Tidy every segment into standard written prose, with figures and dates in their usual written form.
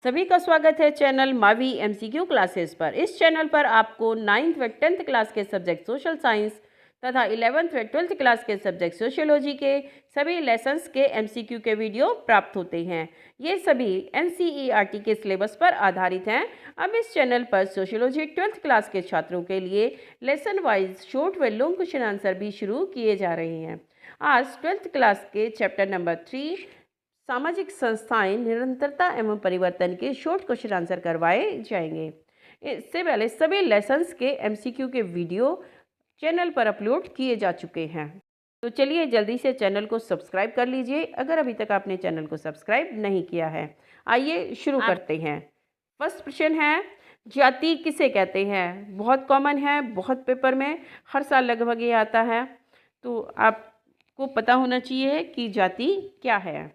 सभी का स्वागत है चैनल मावी एमसीक्यू क्लासेस पर। इस चैनल पर आपको 9th व 10th क्लास के सब्जेक्ट सोशल साइंस तथा 11th व 12th क्लास के सब्जेक्ट सोशियोलॉजी के सभी लेसन्स के एमसीक्यू के वीडियो प्राप्त होते हैं। ये सभी एनसीईआरटी के सिलेबस पर आधारित हैं। अब इस चैनल पर सोशियोलॉजी 12th क्लास के छात्रों के लिए लेसन वाइज शॉर्ट व लॉन्ग क्वेश्चन आंसर भी शुरू किए जा रहे हैं। आज 12th क्लास के चैप्टर नंबर 3 सामाजिक संस्थाएं निरंतरता एवं परिवर्तन के शॉर्ट क्वेश्चन आंसर करवाए जाएंगे। इससे पहले सभी लेसन्स के एमसीक्यू के वीडियो चैनल पर अपलोड किए जा चुके हैं। तो चलिए जल्दी से चैनल को सब्सक्राइब कर लीजिए अगर अभी तक आपने चैनल को सब्सक्राइब नहीं किया है। आइए शुरू करते हैं। फर्स्ट प्रश्न है, जाति किसे कहते हैं? बहुत कॉमन है, बहुत पेपर में हर साल लगभग ये आता है, तो आपको पता होना चाहिए कि जाति क्या है।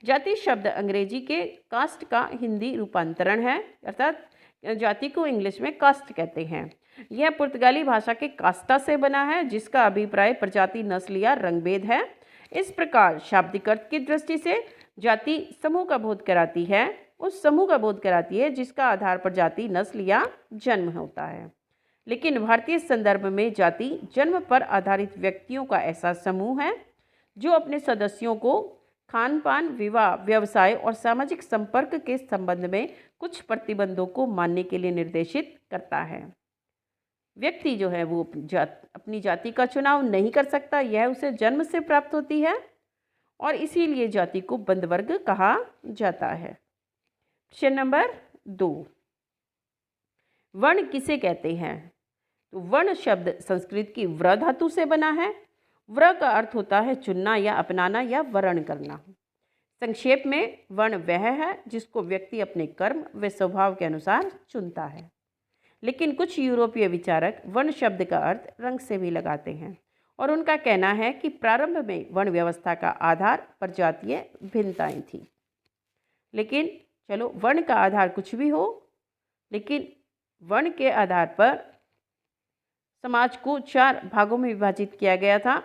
जाति शब्द अंग्रेजी के कास्ट का हिंदी रूपांतरण है, अर्थात जाति को इंग्लिश में कास्ट कहते हैं। यह पुर्तगाली भाषा के कास्टा से बना है, जिसका अभिप्राय प्रजाति, नस्ल या रंगभेद है। इस प्रकार शाब्दिक अर्थ की दृष्टि से जाति समूह का बोध कराती है, उस समूह का बोध कराती है जिसका आधार पर जाति, नस्ल या जन्म होता है। लेकिन भारतीय संदर्भ में जाति जन्म पर आधारित व्यक्तियों का ऐसा समूह है जो अपने सदस्यों को खान पान, विवाह, व्यवसाय और सामाजिक संपर्क के संबंध में कुछ प्रतिबंधों को मानने के लिए निर्देशित करता है। व्यक्ति जो है वो अपनी जाति का चुनाव नहीं कर सकता, यह उसे जन्म से प्राप्त होती है और इसीलिए जाति को बंधवर्ग कहा जाता है। प्रश्न नंबर 2, वर्ण किसे कहते हैं? तो वर्ण शब्द संस्कृत की व्र धातु से बना है। व्र का अर्थ होता है चुनना या अपनाना या वर्ण करना। संक्षेप में वर्ण वह है जिसको व्यक्ति अपने कर्म व स्वभाव के अनुसार चुनता है। लेकिन कुछ यूरोपीय विचारक वर्ण शब्द का अर्थ रंग से भी लगाते हैं और उनका कहना है कि प्रारंभ में वर्ण व्यवस्था का आधार प्रजातीय भिन्नताएं थी। लेकिन चलो, वर्ण का आधार कुछ भी हो, लेकिन वर्ण के आधार पर समाज को 4 भागों में विभाजित किया गया था: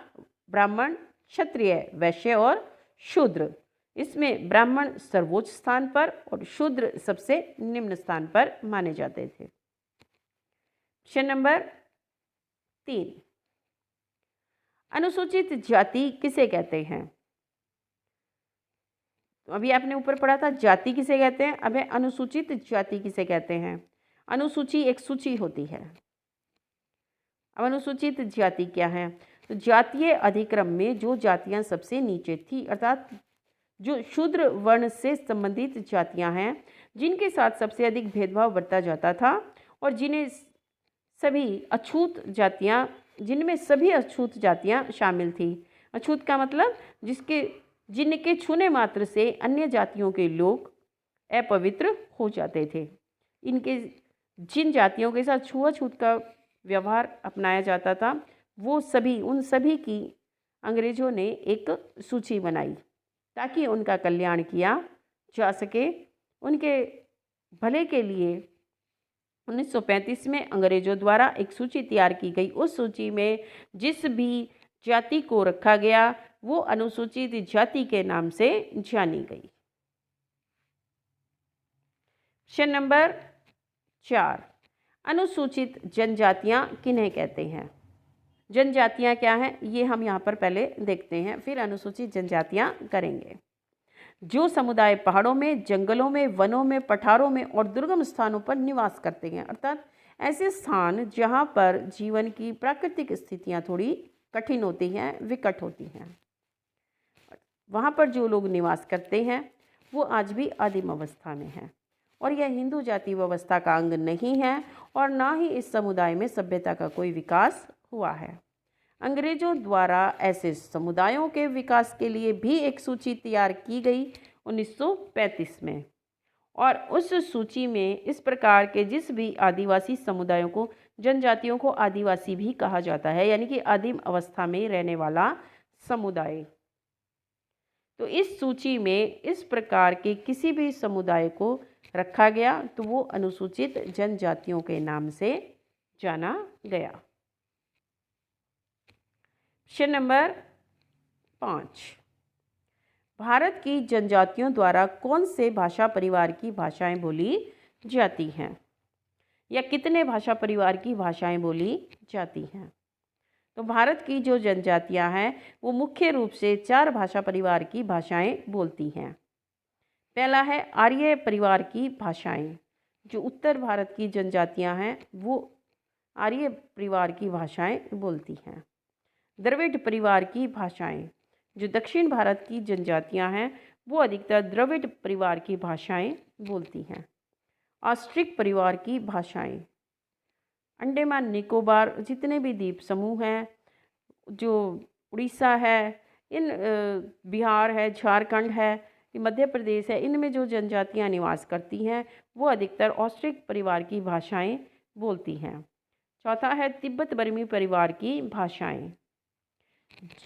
ब्राह्मण, क्षत्रिय, वैश्य और शूद्र। इसमें ब्राह्मण सर्वोच्च स्थान पर और शूद्र सबसे निम्न स्थान पर माने जाते थे। प्रश्न नंबर 3, अनुसूचित जाति किसे कहते हैं? अभी आपने ऊपर पढ़ा था जाति किसे कहते हैं, अब है अनुसूचित जाति किसे कहते हैं। अनुसूची एक सूची होती है। अब अनुसूचित जाति क्या है? तो जातीय अधिक्रम में जो जातियां सबसे नीचे थी, अर्थात जो शूद्र वर्ण से संबंधित जातियां हैं, जिनके साथ सबसे अधिक भेदभाव बरता जाता था और जिन्हें सभी अछूत जातियां जिनमें सभी अछूत जातियां शामिल थी। अछूत का मतलब जिनके छूने मात्र से अन्य जातियों के लोग अपवित्र हो जाते थे। जिन जातियों के साथ छुआछूत का व्यवहार अपनाया जाता था, उन सभी की अंग्रेजों ने एक सूची बनाई ताकि उनका कल्याण किया जा सके। उनके भले के लिए 1935 में अंग्रेजों द्वारा एक सूची तैयार की गई। उस सूची में जिस भी जाति को रखा गया वो अनुसूचित जाति के नाम से जानी गई। प्रश्न नंबर 4, अनुसूचित जनजातियां किन्हें कहते हैं? जनजातियां क्या हैं ये हम यहाँ पर पहले देखते हैं, फिर अनुसूचित जनजातियां करेंगे। जो समुदाय पहाड़ों में, जंगलों में, वनों में, पठारों में और दुर्गम स्थानों पर निवास करते हैं, अर्थात ऐसे स्थान जहाँ पर जीवन की प्राकृतिक स्थितियाँ थोड़ी कठिन होती हैं, विकट होती हैं, वहाँ पर जो लोग निवास करते हैं वो आज भी आदिम अवस्था में हैं और यह हिंदू जाति व्यवस्था का अंग नहीं है और ना ही इस समुदाय में सभ्यता का कोई विकास हुआ है। अंग्रेजों द्वारा ऐसे समुदायों के विकास के लिए भी एक सूची तैयार की गई 1935 में और उस सूची में इस प्रकार के जिस भी आदिवासी समुदायों को, जनजातियों को आदिवासी भी कहा जाता है, यानी कि आदिम अवस्था में रहने वाला समुदाय। तो इस सूची में इस प्रकार के किसी भी समुदाय को रखा गया तो वो अनुसूचित जनजातियों के नाम से जाना गया। प्रश्न नंबर 5, भारत की जनजातियों द्वारा कौन से भाषा परिवार की भाषाएं बोली जाती हैं, या कितने भाषा परिवार की भाषाएं बोली जाती हैं? तो भारत की जो जनजातियां हैं वो मुख्य रूप से 4 भाषा परिवार की भाषाएं बोलती हैं। पहला है आर्य परिवार की भाषाएं। जो उत्तर भारत की जनजातियां हैं वो आर्य परिवार की भाषाएं बोलती हैं। द्रविड़ परिवार की भाषाएं। जो दक्षिण भारत की जनजातियां हैं वो अधिकतर द्रविड़ परिवार की भाषाएं बोलती हैं। ऑस्ट्रिक परिवार की भाषाएं। अंडमान निकोबार जितने भी द्वीप समूह हैं, जो उड़ीसा है, इन बिहार है, झारखंड है, मध्य प्रदेश है, इनमें जो जनजातियां निवास करती हैं वो अधिकतर ऑस्ट्रिक परिवार की भाषाएं बोलती हैं। चौथा है तिब्बत बर्मी परिवार की भाषाएं।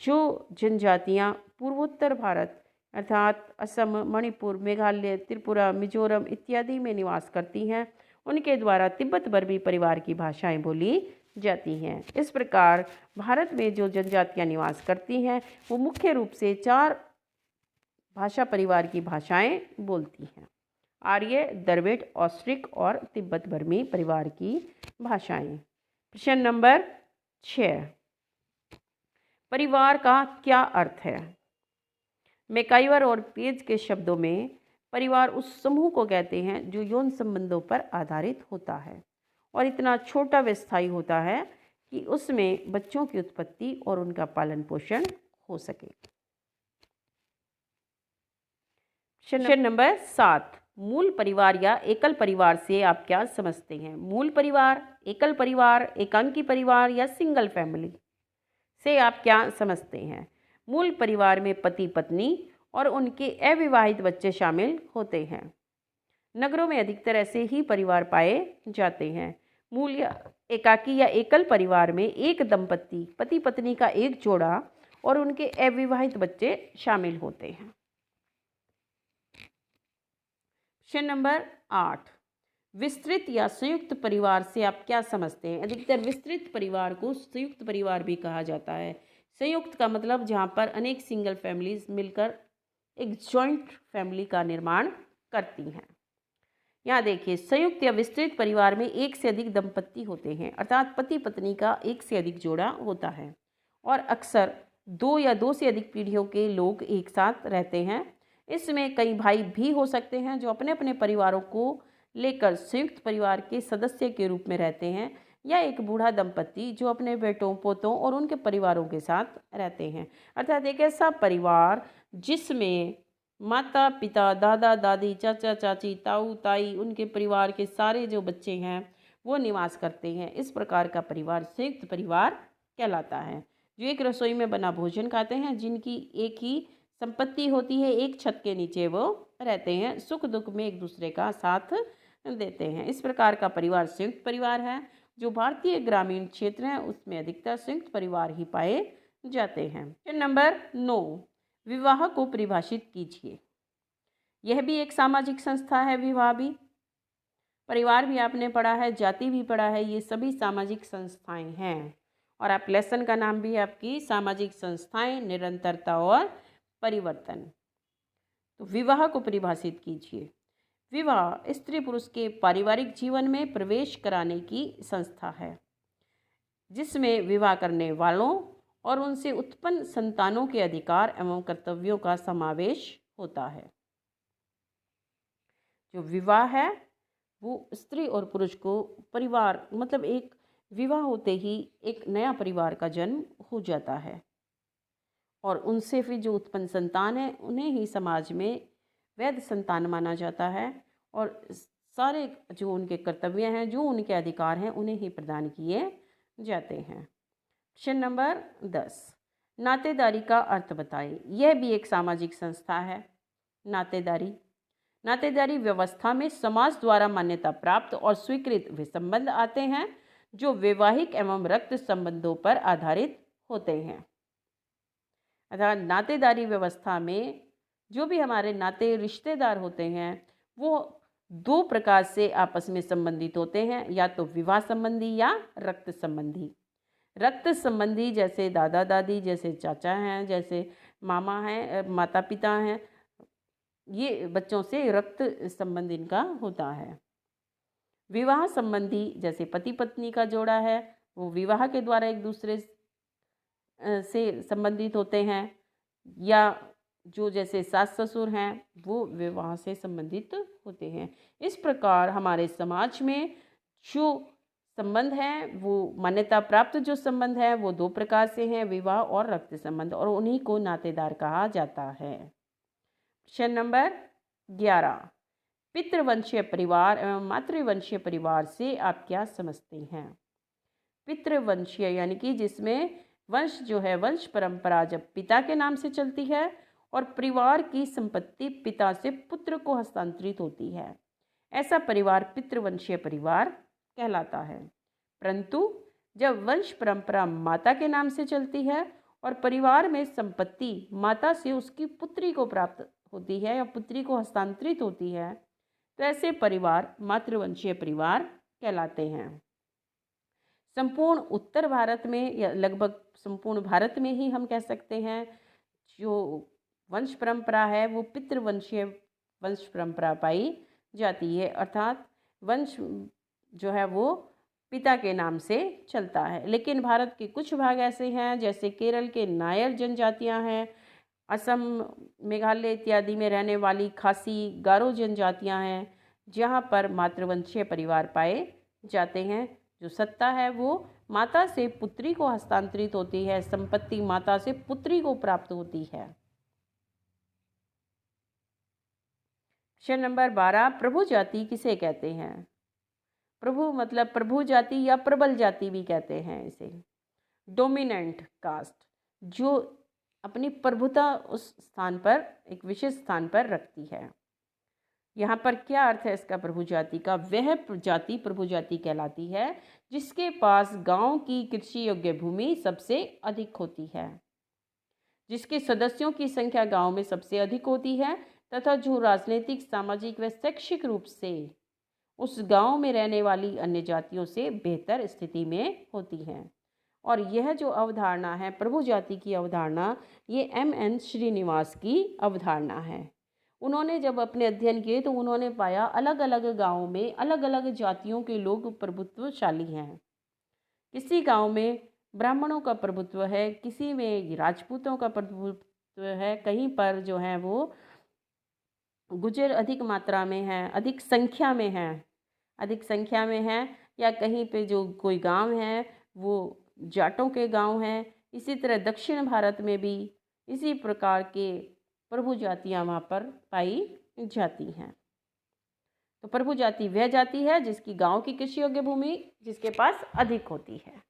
जो जनजातियां पूर्वोत्तर भारत अर्थात असम, मणिपुर, मेघालय, त्रिपुरा, मिजोरम इत्यादि में निवास करती हैं उनके द्वारा तिब्बत बर्मी परिवार की भाषाएं बोली जाती हैं। इस प्रकार भारत में जो जनजातियां निवास करती हैं वो मुख्य रूप से 4 भाषा परिवार की भाषाएं बोलती हैं। आर्य, द्रविड़, ऑस्ट्रिक और तिब्बत बर्मी परिवार की भाषाएं। प्रश्न नंबर 6, परिवार का क्या अर्थ है? मैकाइवर और पेज के शब्दों में परिवार उस समूह को कहते हैं जो यौन संबंधों पर आधारित होता है और इतना छोटा व स्थायी होता है कि उसमें बच्चों की उत्पत्ति और उनका पालन पोषण हो सके। प्रश्न नंबर 7, मूल परिवार या एकल परिवार से आप क्या समझते हैं? मूल परिवार, एकल परिवार, एकांकी परिवार या सिंगल फैमिली से आप क्या समझते हैं? मूल परिवार में पति पत्नी और उनके अविवाहित बच्चे शामिल होते हैं। नगरों में अधिकतर ऐसे ही परिवार पाए जाते हैं। मूल या एकाकी या एकल परिवार में एक दंपति, पति पत्नी का एक जोड़ा और उनके अविवाहित बच्चे शामिल होते हैं। प्रश्न नंबर 8, विस्तृत या संयुक्त परिवार से आप क्या समझते हैं? अधिकतर विस्तृत परिवार को संयुक्त परिवार भी कहा जाता है। संयुक्त का मतलब जहाँ पर अनेक सिंगल फैमिलीज मिलकर एक जॉइंट फैमिली का निर्माण करती हैं। यहाँ देखिए, संयुक्त या विस्तृत परिवार में एक से अधिक दंपति होते हैं, अर्थात पति पत्नी का एक से अधिक जोड़ा होता है और अक्सर 2 या 2 से अधिक पीढ़ियों के लोग एक साथ रहते हैं। इसमें कई भाई भी हो सकते हैं जो अपने अपने परिवारों को लेकर संयुक्त परिवार के सदस्य के रूप में रहते हैं, या एक बूढ़ा दंपति जो अपने बेटों, पोतों और उनके परिवारों के साथ रहते हैं। अर्थात एक ऐसा परिवार जिसमें माता पिता, दादा दादी, चाचा चाची, ताऊ ताई, उनके परिवार के सारे जो बच्चे हैं वो निवास करते हैं। इस प्रकार का परिवार संयुक्त परिवार कहलाता है। जो एक रसोई में बना भोजन खाते हैं, जिनकी एक ही संपत्ति होती है, एक छत के नीचे वो रहते हैं, सुख दुख में एक दूसरे का साथ देते हैं। इस प्रकार का परिवार संयुक्त परिवार है। जो भारतीय ग्रामीण क्षेत्र हैं उसमें अधिकतर संयुक्त परिवार ही पाए जाते हैं। प्रश्न नंबर 9, विवाह को परिभाषित कीजिए। यह भी एक सामाजिक संस्था है। विवाह भी, परिवार भी आपने पढ़ा है, जाति भी पढ़ा है, ये सभी सामाजिक संस्थाएं हैं। और आप लेसन का नाम भी है आपकी सामाजिक संस्थाएं, निरंतरता और परिवर्तन। तो विवाह को परिभाषित कीजिए। विवाह स्त्री पुरुष के पारिवारिक जीवन में प्रवेश कराने की संस्था है, जिसमें विवाह करने वालों और उनसे उत्पन्न संतानों के अधिकार एवं कर्तव्यों का समावेश होता है। जो विवाह है वो स्त्री और पुरुष को परिवार, मतलब एक विवाह होते ही एक नया परिवार का जन्म हो जाता है और उनसे फिर जो उत्पन्न संतान है उन्हें ही समाज में वैध संतान माना जाता है और सारे जो उनके कर्तव्य हैं, जो उनके अधिकार हैं, उन्हें ही प्रदान किए जाते हैं। प्रश्न नंबर 10, नातेदारी का अर्थ बताएं। यह भी एक सामाजिक संस्था है। नातेदारी व्यवस्था में समाज द्वारा मान्यता प्राप्त और स्वीकृत वे संबंध आते हैं जो वैवाहिक एवं रक्त संबंधों पर आधारित होते हैं। अर्थात नातेदारी व्यवस्था में जो भी हमारे नाते रिश्तेदार होते हैं वो 2 प्रकार से आपस में संबंधित होते हैं, या तो विवाह संबंधी या रक्त संबंधी। रक्त संबंधी जैसे दादा दादी, जैसे चाचा हैं, जैसे मामा हैं, माता पिता हैं, ये बच्चों से रक्त संबंध इनका होता है। विवाह संबंधी जैसे पति पत्नी का जोड़ा है वो विवाह के द्वारा एक दूसरे से संबंधित होते हैं, या जो जैसे सास ससुर हैं वो विवाह से संबंधित होते हैं। इस प्रकार हमारे समाज में जो संबंध हैं वो मान्यता प्राप्त जो संबंध है वो दो प्रकार से हैं, विवाह और रक्त संबंध, और उन्हीं को नातेदार कहा जाता है। प्रश्न नंबर 11, पितृवंशीय परिवार एवं मातृवंशीय परिवार से आप क्या समझते हैं? पितृवंशीय यानी कि जिसमें वंश जो है, वंश परंपरा जब पिता के नाम से चलती है और परिवार की संपत्ति पिता से पुत्र को हस्तांतरित होती है, ऐसा परिवार पितृवंशीय परिवार कहलाता है। परंतु जब वंश परंपरा माता के नाम से चलती है और परिवार में संपत्ति माता से उसकी पुत्री को प्राप्त होती है या पुत्री को हस्तांतरित होती है, तो ऐसे परिवार मातृवंशीय परिवार कहलाते हैं। संपूर्ण उत्तर भारत में या लगभग संपूर्ण भारत में ही हम कह सकते हैं जो वंश परंपरा है वो पितृवंशीय वंश परंपरा पाई जाती है, अर्थात वंश जो है वो पिता के नाम से चलता है। लेकिन भारत के कुछ भाग ऐसे हैं जैसे केरल के नायर जनजातियां हैं, असम, मेघालय इत्यादि में रहने वाली खासी, गारो जनजातियां हैं, जहां पर मातृवंशीय परिवार पाए जाते हैं। जो सत्ता है वो माता से पुत्री को हस्तांतरित होती है, संपत्ति माता से पुत्री को प्राप्त होती है। प्रश्न नंबर 12, प्रभु जाति किसे कहते हैं? प्रभु मतलब प्रभु जाति या प्रबल जाति भी कहते हैं इसे। डोमिनेंट कास्ट, जो अपनी प्रभुता उस स्थान पर, एक विशेष स्थान पर रखती है। यहाँ पर क्या अर्थ है इसका प्रभु जाति का? वह जाति प्रभु जाति कहलाती है जिसके पास गांव की कृषि योग्य भूमि सबसे अधिक होती है, जिसके सदस्यों की संख्या गांव में सबसे अधिक होती है तथा जो राजनीतिक, सामाजिक व शैक्षिक रूप से उस गांव में रहने वाली अन्य जातियों से बेहतर स्थिति में होती हैं। और यह जो अवधारणा है प्रभु जाति की अवधारणा, ये M.N. श्रीनिवास की अवधारणा है। उन्होंने जब अपने अध्ययन किए तो उन्होंने पाया अलग अलग गाँव में अलग अलग जातियों के लोग प्रभुत्वशाली हैं। किसी गांव में ब्राह्मणों का प्रभुत्व है, किसी में राजपूतों का प्रभुत्व है, कहीं पर जो है वो गुजर अधिक मात्रा में है, अधिक संख्या में है, या कहीं पे जो कोई गांव है वो जाटों के गांव हैं। इसी तरह दक्षिण भारत में भी इसी प्रकार के प्रभु जातियां वहाँ पर पाई जाती हैं। तो प्रभु जाति वह जाति है जिसकी गांव की कृषि योग्य भूमि जिसके पास अधिक होती है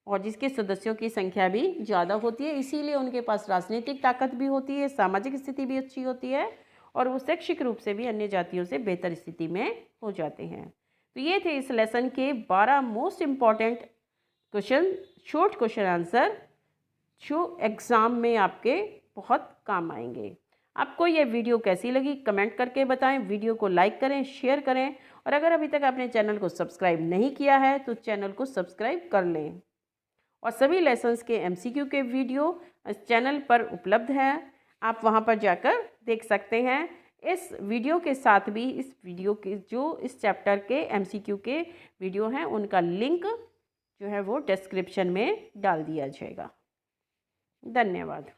और जिसके सदस्यों की संख्या भी ज़्यादा होती है, इसीलिए उनके पास राजनीतिक ताकत भी होती है, सामाजिक स्थिति भी अच्छी होती है और वो शैक्षिक रूप से भी अन्य जातियों से बेहतर स्थिति में हो जाते हैं। तो ये थे इस लेसन के 12 most important question, short question answer, जो एग्ज़ाम में आपके बहुत काम आएंगे। आपको ये वीडियो कैसी लगी कमेंट करके बताएं, वीडियो को लाइक करें, शेयर करें, और अगर अभी तक आपने चैनल को सब्सक्राइब नहीं किया है तो चैनल को सब्सक्राइब कर लें। और सभी लेसन्स के MCQ के वीडियो इस चैनल पर उपलब्ध है, आप वहां पर जाकर देख सकते हैं। इस वीडियो के साथ भी इस वीडियो के जो इस चैप्टर के MCQ के वीडियो हैं उनका लिंक जो है वो डिस्क्रिप्शन में डाल दिया जाएगा। धन्यवाद।